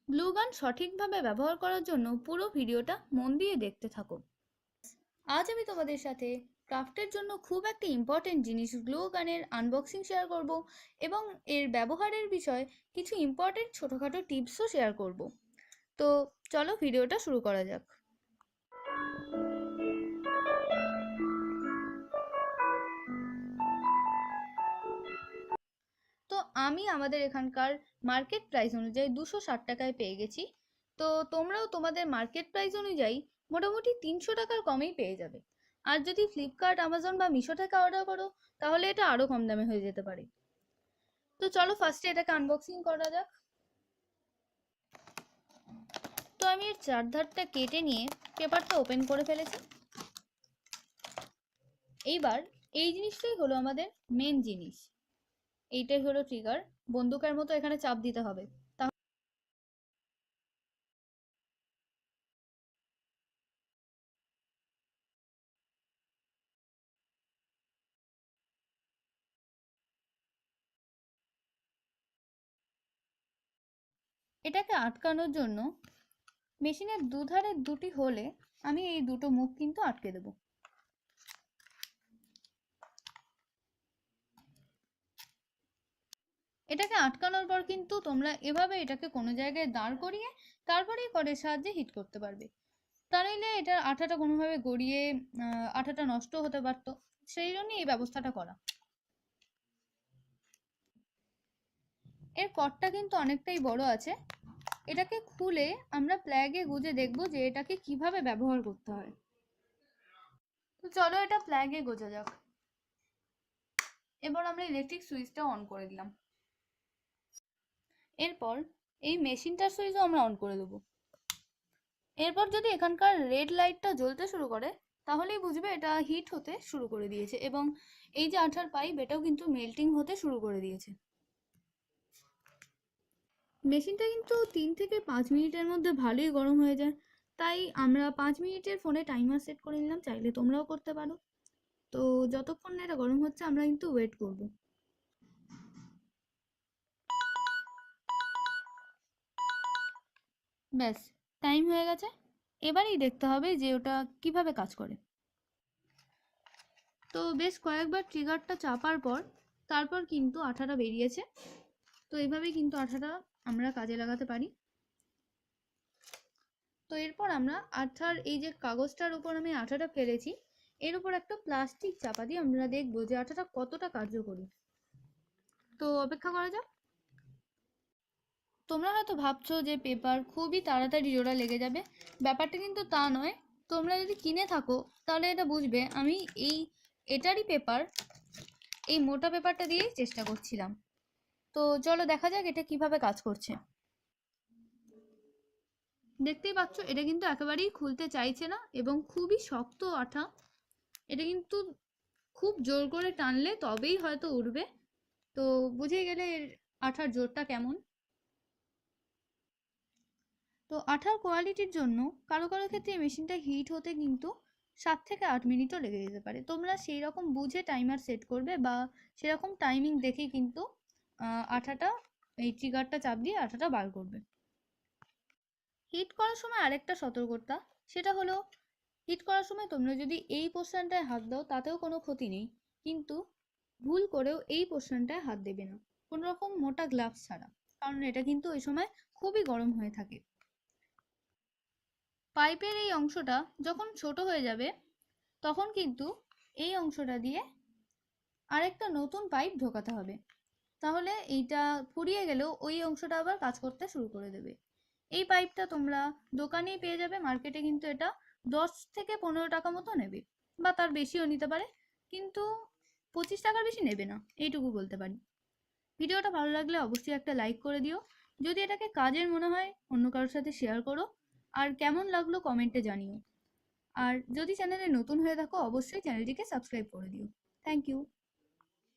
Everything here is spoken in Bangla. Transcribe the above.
গ্লু গান সঠিকভাবে ব্যবহার করার জন্য পুরো ভিডিওটা মন দিয়ে দেখতে থাকো। আজ আমি তোমাদের সাথে ক্রাফটের জন্য খুব একটা ইম্পর্টেন্ট জিনিস গ্লু গানের আনবক্সিং শেয়ার করব এবং এর ব্যবহারের বিষয়ে কিছু ইম্পর্টেন্ট ছোটোখাটো টিপসও শেয়ার করব। তো চলো ভিডিওটা শুরু করা যাক। তো আমি আমাদের এখানকার মার্কেট প্রাইস অনুযায়ী 260 টাকায় পেয়ে গেছি। তো তোমরাও তোমাদের মার্কেট প্রাইস অনুযায়ী মোটামুটি 300 টাকার কমেই পেয়ে যাবে। আর যদি ফ্লিপকার্ট, আমাজন বা মিশো থেকে অর্ডার করো তাহলে এটা আরও কম দামে হয়ে যেতে পারে। তো চলো ফার্স্টে এটাকে আনবক্সিং করা যাক। তো আমি এর চারধারটা কেটে নিয়ে পেপারটা ওপেন করে ফেলেছি। এইবার এই জিনিসটাই হলো আমাদের মেন জিনিস। এইটাই হলো ট্রিগার। বন্দুকের মতো এখানে চাপ দিতে হবে। এটাকে আটকানোর জন্য মেশিনের দুধারে দুটি হলে আমি এই দুটো মুখ কিন্তু আটকে দেব। এটাকে আটকানোর পর কিন্তু তোমরা এভাবে এটাকে কোনো জায়গায় দাঁড় করিয়ে তারপরেই কড়ের সাহায্যে হিট করতে পারবে। তা নইলে এটার আঠাটা কোনোভাবে গড়িয়ে আঠাটা নষ্ট হতে পারতো, সেই জন্যই এই ব্যবস্থাটা করা। এর কর্ডটা কিন্তু অনেকটাই বড় আছে। এটাকে খুলে আমরা প্লাগে গুজে দেখব যে এটাকে কিভাবে ব্যবহার করতে হয়। তো চলো এটা প্লাগে গোজা যাক। এবার আমরা ইলেকট্রিক সুইচটা অন করে দিলাম। এরপর এই মেশিনটার সুইচও আমরা অন করে দেবো। এরপর যদি এখানকার রেড লাইটটা জ্বলতে শুরু করে তাহলেই বুঝবে এটা হিট হতে শুরু করে দিয়েছে এবং এই যে আঠার পাইপ এটাও কিন্তু মেল্টিং হতে শুরু করে দিয়েছে। মেশিনটা কিন্তু 3 থেকে 5 মিনিটের মধ্যে ভালোই গরম হয়ে যায়। তাই আমরা 5 মিনিটের ফোনে টাইমার সেট করে নিলাম, চাইলে তোমরাও করতে পারো। তো যতক্ষণ না এটা গরম হচ্ছে আমরা কিন্তু ওয়েট করব। ব্যাস, টাইম হয়ে গেছে। এবারেই দেখতে হবে যে ওটা কিভাবে কাজ করে। তো বেশ কয়েকবার ট্রিগারটা চাপার পর তারপর কিন্তু আঠাটা বেরিয়েছে। তো এইভাবেই কিন্তু আঠাটা আমরা কাজে লাগাতে পারি। তো এরপর আমরা আঠার এই যে কাগজটার উপর আমি আঠাটা ফেলেছি এর উপর একটা প্লাস্টিক চাপা দিয়ে আমরা দেখবো যে আঠাটা কতটা কার্যকরী। তো অপেক্ষা করা যাক। তোমরা হয়তো ভাবছো যে পেপার খুবই তাড়াতাড়ি জোড়া লেগে যাবে, ব্যাপারটা কিন্তু তা নয়। তোমরা যদি কিনে থাকো তাহলে এটা বুঝবে আমি এটারই পেপার, এই মোটা পেপারটা দিয়েই চেষ্টা করছিলাম। তো চলো দেখা যাক এটা কিভাবে কাজ করছে। দেখতেই পাচ্ছ এটা কিন্তু একেবারেই খুলতে চাইছে না এবং খুবই শক্ত আঠা। এটা কিন্তু খুব জোর করে টানলে তবেই হয়তো উঠবে। তো বুঝে গেলে এর আঠার জোরটা কেমন। তো আঠার কোয়ালিটির জন্য কারো কারো ক্ষেত্রে মেশিনটা হিট হতে কিন্তু 7 থেকে 8 মিনিটও লেগে যেতে পারে। তোমরা সেই রকম বুঝে টাইমার সেট করবে বা সেরকম টাইমিং দেখে কিন্তু আঠাটা এই ট্রিগারটা চাপ দিয়ে আঠাটা বার করবে। হিট করার সময় আরেকটা সতর্কতা, সেটা হলো হিট করার সময় তোমরা যদি এই পোর্শনটায় হাত দাও তাতেও কোনো ক্ষতি নেই, কিন্তু ভুল করেও এই পোর্শনটায় হাত দেবে না কোনো রকম মোটা গ্লাভস ছাড়া, কারণ এটা কিন্তু ওই সময় খুবই গরম হয়ে থাকে। পাইপের এই অংশটা যখন ছোট হয়ে যাবে তখন কিন্তু এই অংশটা দিয়ে আরেকটা নতুন পাইপ ঢোকাতে হবে, তাহলে এইটা ফুরিয়ে গেলেও ওই অংশটা আবার কাজ করতে শুরু করে দেবে। এই পাইপটা তোমরা দোকানেই পেয়ে যাবে, মার্কেটে কিন্তু এটা 10 থেকে 15 টাকা মতো নেবে বা তার বেশিও নিতে পারে, কিন্তু 25 টাকার বেশি নেবে না, এইটুকু বলতে পারি। ভিডিওটা ভালো লাগলে অবশ্যই একটা লাইক করে দিও। যদি এটাকে কাজের মনে হয় অন্য কারোর সাথে শেয়ার করো। আর কেমন লাগলো কমেন্টে জানিও। আর যদি চ্যানেলে নতুন হয়ে থাকো অবশ্যই চ্যানেলটিকে সাবস্ক্রাইব করে দিও। Thank you.